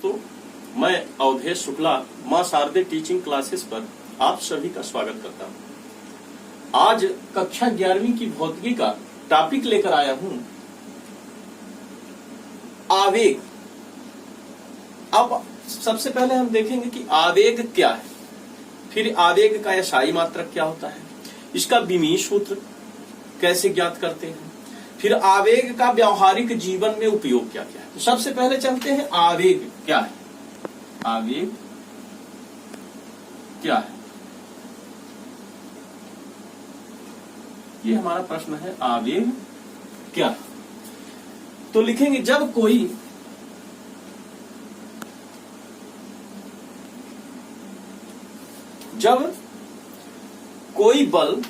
दोस्तों, मैं अवधेश शुक्ला मां शारदे टीचिंग क्लासेस पर आप सभी का स्वागत करता हूं। आज कक्षा 11वीं की भौतिकी का टॉपिक लेकर आया हूं, आवेग। अब सबसे पहले हम देखेंगे कि आवेग क्या है, फिर आवेग का एसआई मात्रक क्या होता है, इसका विमीय सूत्र कैसे ज्ञात करते हैं, फिर आवेग का व्यावहारिक जीवन में उपयोग क्या क्या है। तो सबसे पहले चलते हैं, आवेग क्या है। आवेग क्या है, ये हमारा प्रश्न है। आवेग क्या है? तो लिखेंगे, जब कोई बल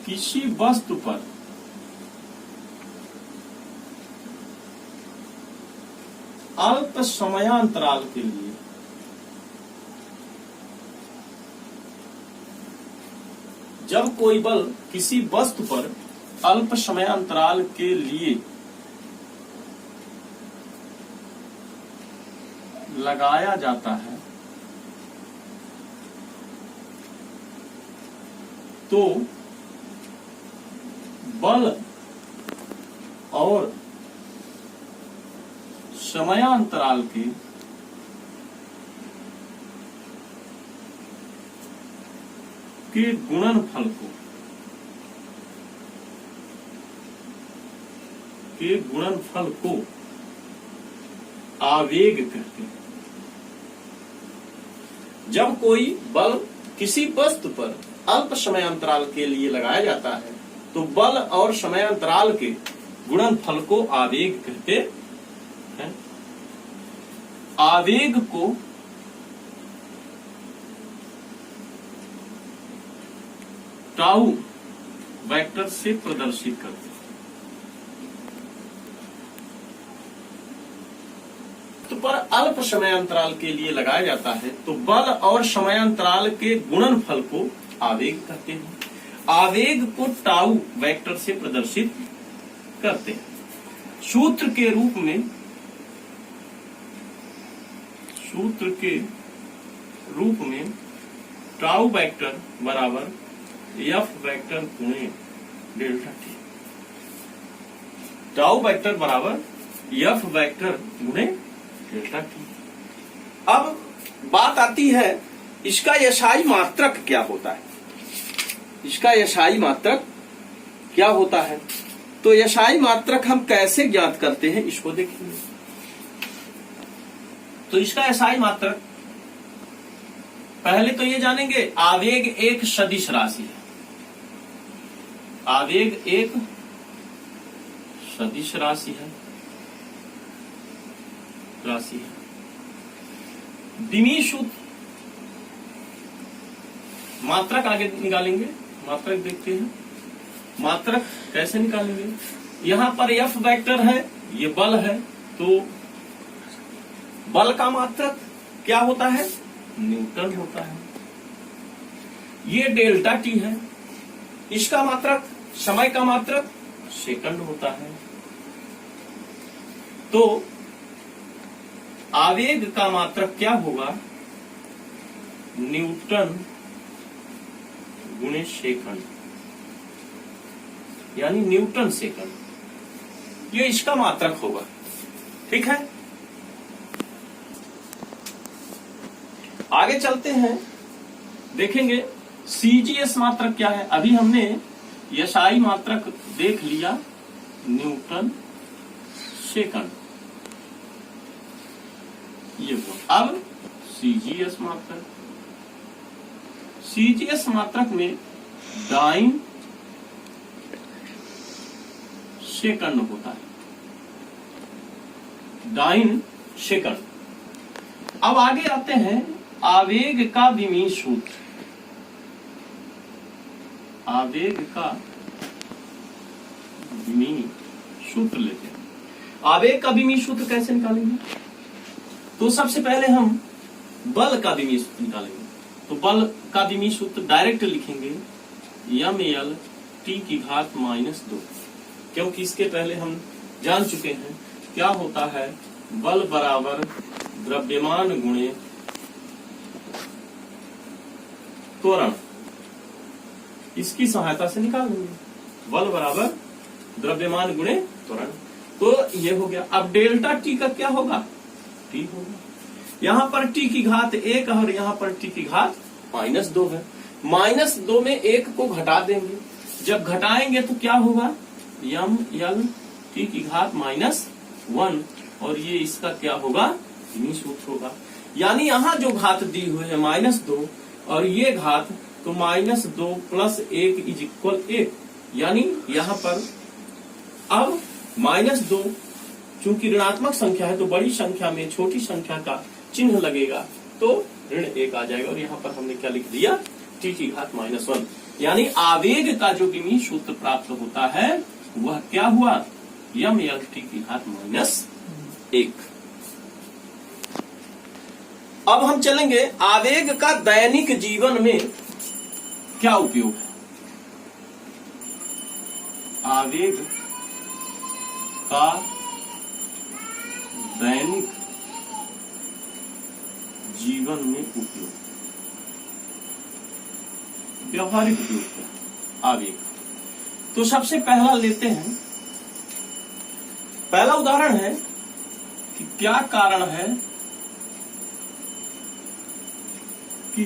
किसी वस्तु पर अल्प समयांतराल के लिए जब कोई बल किसी वस्तु पर अल्प समयांतराल के लिए लगाया जाता है तो बल और समयांतराल के गुणनफल को आवेग कहते हैं। जब कोई बल किसी वस्तु पर अल्प समयांतराल के लिए लगाया जाता है तो बल और समयांतराल के गुणनफल को आवेग कहते हैं। आवेग को टाउ वेक्टर से प्रदर्शित करते हैं। तो पर अल्प समयांतराल के लिए लगाया जाता है तो बल और समयांतराल के गुणनफल को आवेग कहते हैं। आवेग को टाउ वेक्टर से प्रदर्शित करते हैं। सूत्र के रूप में टाउ वेक्टर बराबर एफ वेक्टर गुणे डेल्टा टी। टाउ वेक्टर बराबर एफ वेक्टर गुणे डेल्टा टी। अब बात आती है, इसका एसआई मात्रक क्या होता है। इसका एसआई मात्रक क्या होता है, तो एसआई मात्रक हम कैसे ज्ञात करते हैं इसको देखेंगे। तो इसका एसआई मात्रक पहले तो ये जानेंगे, आवेग एक सदिश राशि है। आवेग एक सदिश राशि है। विमीय सूत्र मात्रक आगे निकालेंगे। मात्रक देखते हैं, मात्रक कैसे निकालेंगे। यहां पर एफ वेक्टर है, ये बल है, तो बल का मात्रक क्या होता है, न्यूटन होता है। ये डेल्टा टी है, इसका मात्रक समय का मात्रक सेकंड होता है। तो आवेग का मात्रक क्या होगा, न्यूटन गुणे सेकंड, यानी न्यूटन सेकंड, ये इसका मात्रक होगा। ठीक है, आगे चलते हैं, देखेंगे सीजीएस मात्रक क्या है। अभी हमने एसआई मात्रक देख लिया, न्यूटन सेकंड, ये हुआ। अब सीजीएस मात्रक, सीजीएस मात्रक में डाइन सेकंड होता है, डाइन सेकंड। अब आगे आते हैं, आवेग का विमीय सूत्र। आवेग का विमीय सूत्र लेते हैं। आवेग का विमीय सूत्र कैसे निकालेंगे, तो सबसे पहले हम बल का विमीय सूत्र निकालेंगे। तो बल का विमीय सूत्र डायरेक्ट लिखेंगे, ml t की घात -2। क्योंकि इसके पहले हम जान चुके हैं क्या होता है, बल बराबर द्रव्यमान गुणे त्वरण, इसकी सहायता से निकाल लेंगे। बल बराबर द्रव्यमान गुणे त्वरण, तो ये हो गया। अब डेल्टा टी का क्या होगा, टी होगा। यहां पर टी की घात 1 और यहां पर टी की घात -2 है। -2 में 1 को घटा देंगे, जब घटाएंगे तो क्या होगा, यम यल टी की घात -1, और ये इसका क्या होगा, इन्हीं सूत्र होगा। यानी यहां जो घात दी हुई है -2 और ये घात, तो -2 + 1 = 1, यानी यहां पर अब -2 चूंकि ऋणात्मक संख्या है तो बड़ी संख्या में छोटी संख्या का चिन्ह लगेगा, तो ऋण 1 आ जाएगा। और यहाँ पर हमने क्या लिख दिया, टी की घात -1, यानी आवेग का जो विमीय सूत्र प्राप्त होता है वह क्या हुआ, यम यल टी की घात -1। अब हम चलेंगे आवेग का दैनिक जीवन में क्या उपयोग है। आवेग का दैनिक जीवन में उपयोग, व्यवहारिक उपयोग क्या आवेग। तो सबसे पहला लेते हैं, पहला उदाहरण है कि क्या कारण है कि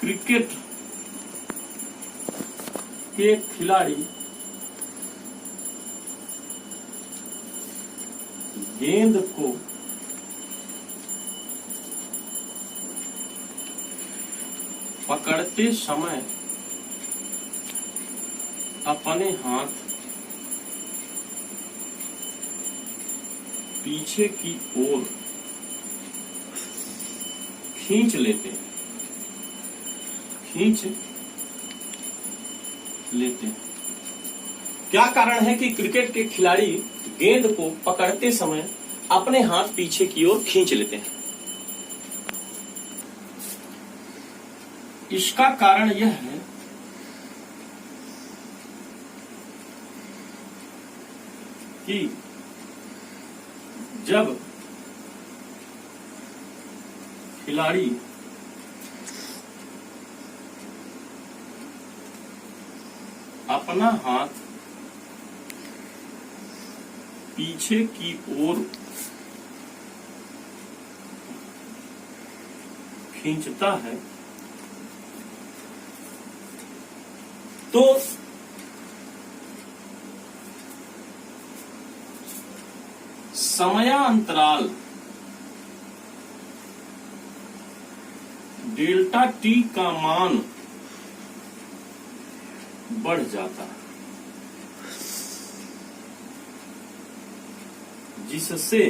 क्रिकेट के खिलाड़ी गेंद को पकड़ते समय अपने हाथ पीछे की ओर खींच लेते हैं, क्या कारण है कि क्रिकेट के खिलाड़ी गेंद को पकड़ते समय अपने हाथ पीछे की ओर खींच लेते हैं। इसका कारण यह है कि जब खिलाड़ी अपना हाथ पीछे की ओर खींचता है तो समयांतराल डेल्टा टी का मान बढ़ जाता है, जिससे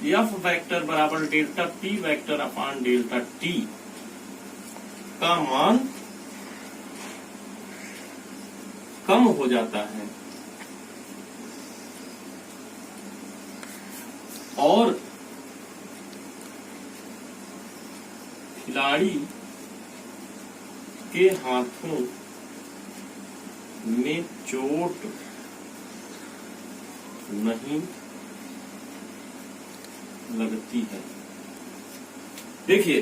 एफ वेक्टर बराबर डेल्टा पी वेक्टर अपान डेल्टा टी का मान कम हो जाता है और खिलाड़ी के हाथों में चोट नहीं लगती है। देखिए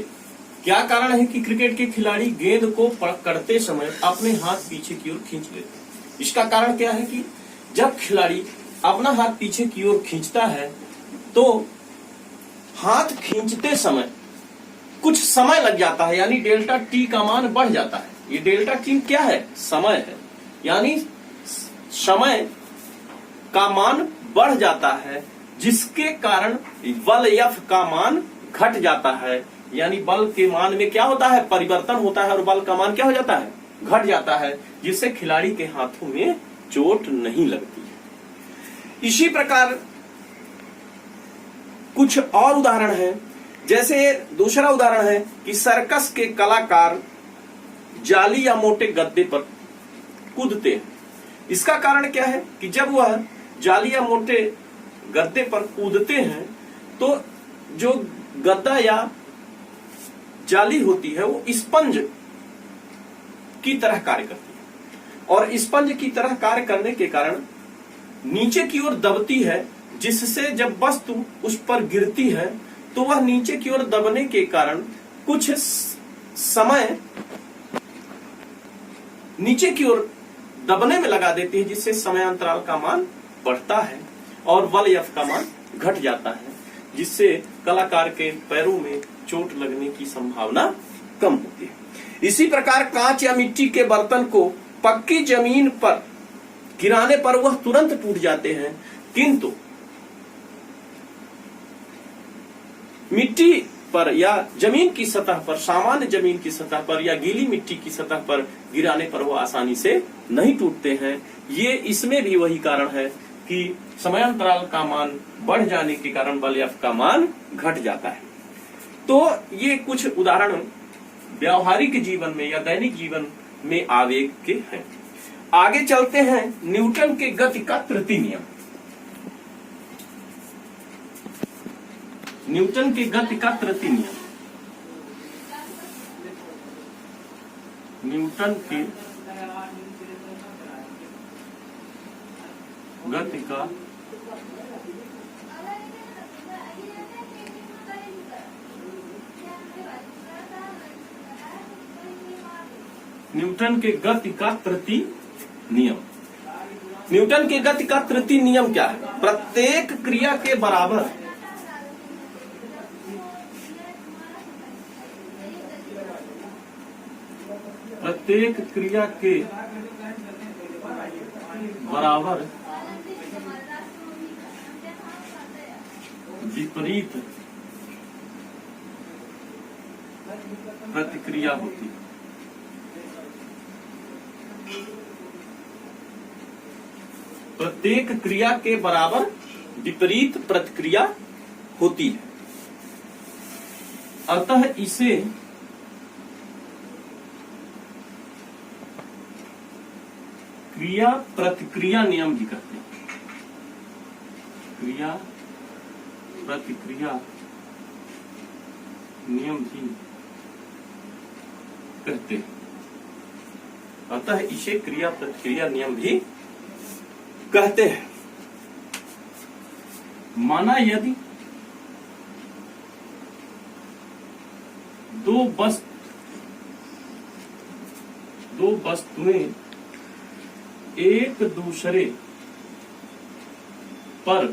क्या कारण है कि क्रिकेट के खिलाड़ी गेंद को पकड़ते समय अपने हाथ पीछे की ओर खींच लेते हैं। इसका कारण क्या है कि जब खिलाड़ी अपना हाथ पीछे की ओर खींचता है तो हाथ खींचते समय कुछ समय लग जाता है, यानी डेल्टा टी का मान बढ़ जाता है। ये डेल्टा टी क्या है, समय है, यानी समय का मान बढ़ जाता है, जिसके कारण बल एफ का मान घट जाता है। यानी बल के मान में क्या होता है, परिवर्तन होता है और बल का मान क्या हो जाता है, घट जाता है, जिससे खिलाड़ी के हाथों में चोट नहीं लगती है। इसी प्रकार कुछ और उदाहरण है, जैसे दूसरा उदाहरण है कि सर्कस के कलाकार जाली या मोटे गद्दे पर कूदते हैं। इसका कारण क्या है कि जब वह जाली या मोटे गद्दे पर कूदते हैं तो जो गद्दा या जाली होती है वो स्पंज की तरह कार्य करती है। और स्पंज की तरह कार्य करने के कारण नीचे की ओर दबती है, जिससे जब वस्तु उस पर गिरती है तो वह नीचे की ओर दबने के कारण कुछ समय नीचे की ओर दबने में लगा देती है, जिससे समयांतराल का मान बढ़ता है और बल F का मान घट जाता है, जिससे कलाकार के पैरों में चोट लगने की संभावना कम होती है। इसी प्रकार कांच या मिट्टी के बर्तन को पक्की जमीन पर गिराने पर वह तुरंत टूट जाते हैं, किंतु मिट्टी पर या जमीन की सतह पर, सामान्य जमीन की सतह पर या गीली मिट्टी की सतह पर गिराने पर वो आसानी से नहीं टूटते हैं। ये इसमें भी वही कारण है कि समयांतराल का मान बढ़ जाने के कारण बल F का मान घट जाता है। तो ये कुछ उदाहरण व्यावहारिक जीवन में या दैनिक जीवन में आवेग के हैं। आगे चलते हैं न्यूटन के गति का तृतीय नियम। न्यूटन के गति का तृतीय नियम। न्यूटन के गति का न्यूटन के गति का तृतीय नियम। न्यूटन के गति का तृतीय नियम क्या है? प्रत्येक क्रिया के बराबर प्रत्येक क्रिया के बराबर विपरीत प्रतिक्रिया होती है। प्रत्येक क्रिया के बराबर विपरीत प्रतिक्रिया होती है, अतः इसे क्रिया प्रतिक्रिया नियम भी कहते हैं। क्रिया प्रतिक्रिया नियम भी कहते हैं, अतः इसे क्रिया प्रतिक्रिया नियम भी कहते हैं। माना यदि दो वस्तुएं एक दूसरे पर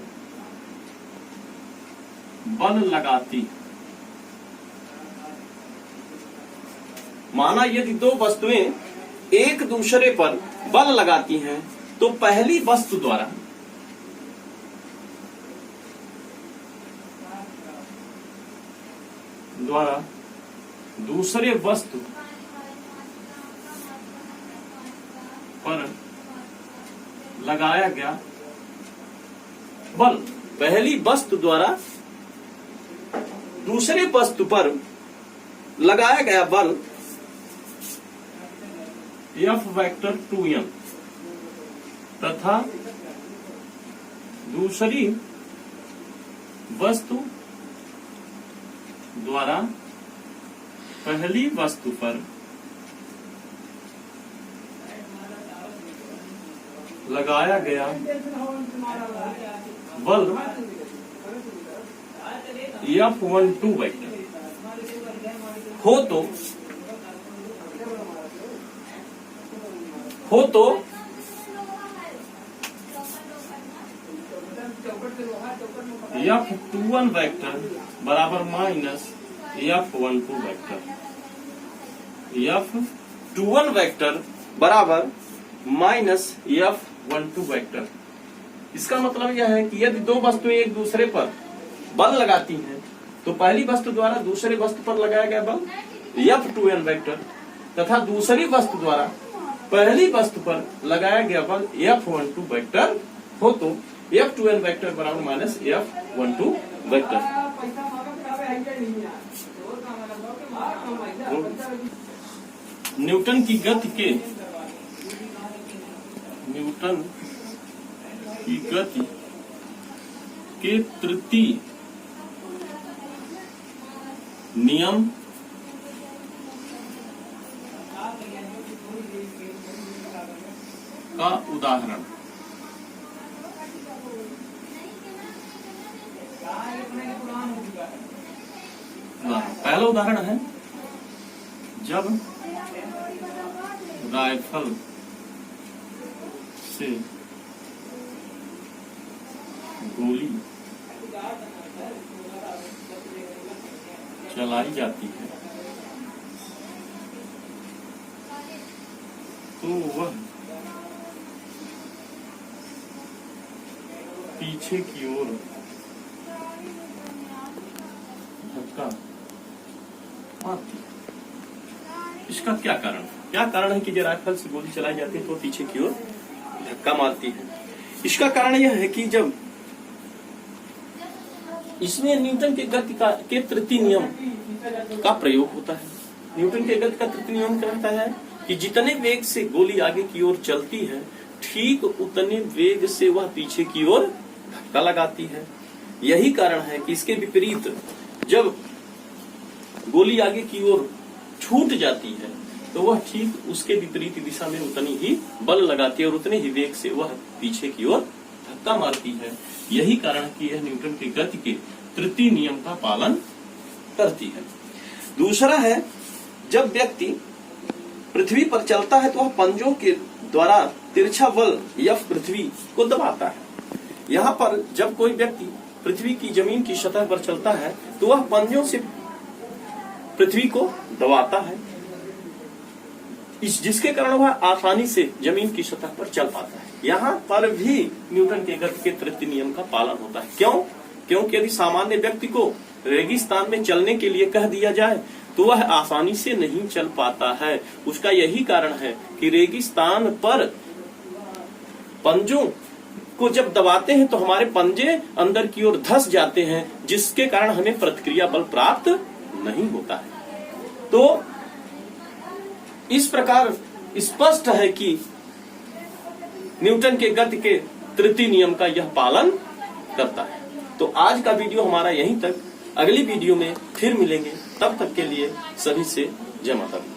बल लगाती, माना यदि दो वस्तुएं एक दूसरे पर बल लगाती हैं तो पहली वस्तु द्वारा दूसरे वस्तु पर लगाया गया बल, पहली वस्तु द्वारा दूसरे वस्तु पर लगाया गया बल F वेक्टर 2m तथा दूसरी वस्तु द्वारा पहली वस्तु पर लगाया गया बल F12 वेक्टर हो तो F21 वेक्टर बराबर minus F12 vector. F21 vector बराबर माइनस F12 वेक्टर। इसका मतलब यह है कि यदि दो वस्तुएं एक दूसरे पर बल लगाती हैं तो पहली वस्तु द्वारा दूसरे वस्तु पर लगाया गया बल F2n वेक्टर तथा दूसरी वस्तु द्वारा पहली वस्तु पर लगाया गया बल F12 वेक्टर हो तो F2n वेक्टर बराबर माइनस F12 वेक्टर। न्यूटन की गति के तृतीय नियम का उदाहरण। पहला उदाहरण है जब राइफल से गोली चलाई जाती है तो वह पीछे की ओर धक्का मारती है। इसका क्या कारण है कि जब राइफल से गोली चलाई जाती है तो पीछे की ओर धक्का मारती है? इसका कारण यह है कि जब इसमें न्यूटन के गति के तृतीय नियम का प्रयोग होता है। न्यूटन के गति का तृतीय नियम कहता है कि जितने वेग से गोली आगे की ओर चलती है ठीक उतने वेग से वह पीछे की ओर धक्का लगाती है। यही कारण है कि इसके विपरीत जब गोली आगे की ओर छूट जाती है तो वह ठीक उसके विपरीत दिशा में उतनी ही बल लगाती है और उतने ही वेग से वह पीछे की ओर धक्का मारती है। यही कारण है कि यह न्यूटन की गति के तृतीय नियम का पालन करती है। दूसरा है जब व्यक्ति पृथ्वी पर चलता है तो वह पंजों के द्वारा तिरछा बल F पृथ्वी को दबाता है। यहाँ पर जब कोई व्यक्ति पृथ्वी की जमीन की सतह पर चलता है तो वह पंजों से पृथ्वी को दबाता है, जिसके कारण वह आसानी से जमीन की सतह पर चल पाता है। यहाँ पर भी न्यूटन के गति के तृतीय नियम का पालन होता है। क्यों? क्योंकि यदि सामान्य व्यक्ति को रेगिस्तान में चलने के लिए कह दिया जाए तो वह आसानी से नहीं चल पाता है। उसका यही कारण है कि रेगिस्तान पर पंजों को जब दबाते हैं तो हमारे पंजे अंदर की ओर धंस जाते हैं, जिसके कारण हमें प्रतिक्रिया बल प्राप्त नहीं होता है। तो इस प्रकार स्पष्ट है कि न्यूटन के गति के तृतीय नियम का यह पालन करता है। तो आज का वीडियो हमारा यहीं तक। अगली वीडियो में फिर मिलेंगे, तब तक के लिए सभी से जय माता दी।